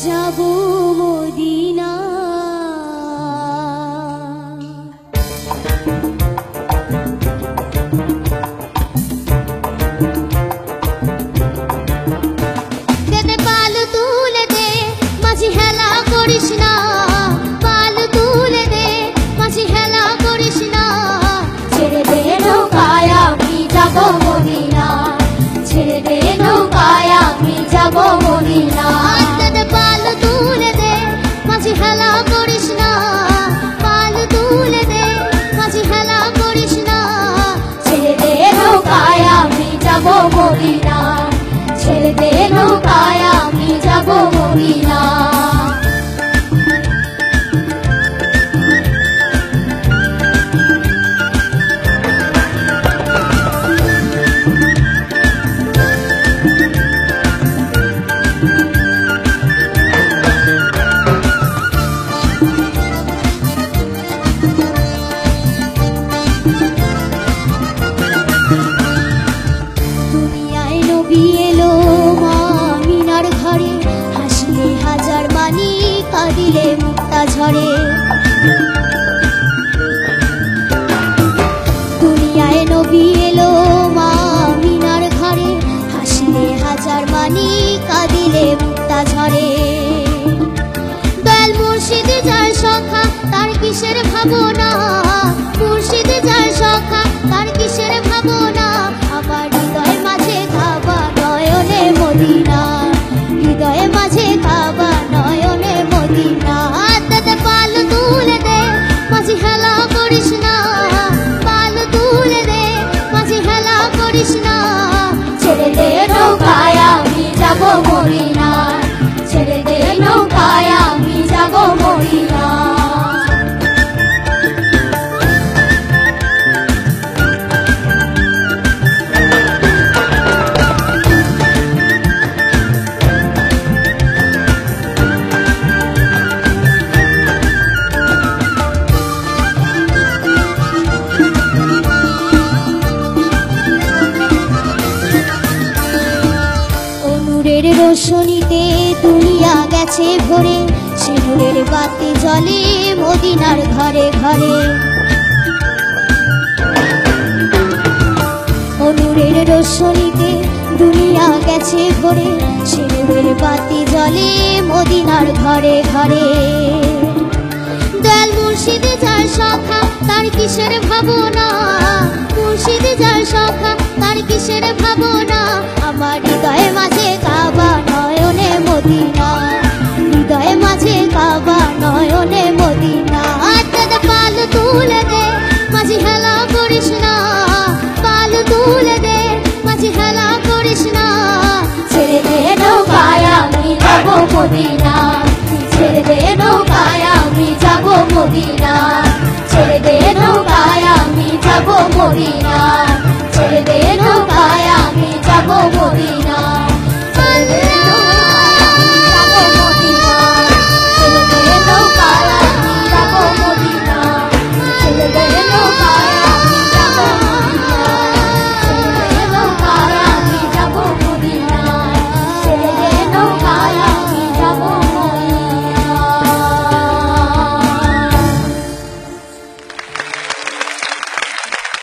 যাবো মদিনা। দে পাল তুলে দে মাঝি হেলা করিস না, পাল তুলে দে মাঝি হেলা করিস না। ছেড়ে দে নৌকায় আমি যাবো মদিনা, ছেড়ে দে নৌকায় আমি যাবো মদিনা। দে পাল তুলে দে মাঝি হেলা করিস না, পাল তুলে দে মাঝি হেলা করিস না। ছেড়ে দে নৌকায় আমি যাবো মদিনা, ছেড়ে দে নৌকায় আমি যাবো মদিনা। দুনিয়ায় নবী এলো মা আমিনার ঘরে, হাসলে হাজার মানি কাঁদিলে মুক্তা ঝরে। দুনিয়ায় নবী এলো মা আমিনার ঘরে, হাসলে হাজার মানি কাঁদিলে মুক্তা ঝরে। দয়াল মুর্শিদ যার সখা তার কিসের ভাবনা, মুর্শিদ যার সখা তার কিসের ভাবনা। আমার হৃদয় মাঝে কাবা নয়নে মদিনা, হৃদয়ে মাঝে কাবা নয়নে মদিনা। দে পাল তুলে দে মাঝি হেলা করিস না, পাল তুলে দে মাঝি হেলা করিস না। ছেড়ে দে নৌকায় আমি যাবো মদিনা, ছেড়ে দে নৌকায় আমি যাবো মদিনা। নূরের রোশনীতে দুনিয়া গেছে ভরে, সে নূরের বাতি জ্বলে মদিনার ঘরে ঘরে। নূরের রোশনীতে দুনিয়া গেছে ভরে, সে নূরের বাতি জ্বলে মদিনার ঘরে ঘরে। দয়াল মুর্শিদ যার সখা তার কিসের ভাবনা, মুর্শিদ যার সখা তার কিসের ভাবনা। আমার হৃদয়ে মাঝে কাবা নয়নে মদিনা, হৃদয়ে মাঝে কাবা নয়নে মদিনা। দে পাল তুলে দে মাঝি হেলা করিস না, পাল তুলে দে মাঝি হেলা করিস না। ছেড়ে দে নৌকায় আমি যাবো মদিনা, ছেড়ে দে নৌকায় আমি যাবো মদিনা, ছেড়ে দে নৌকায় আমি যাবো মদিনা, ছেড়ে দে নৌকায় আমি যাবো মদিনা। আল্লাহ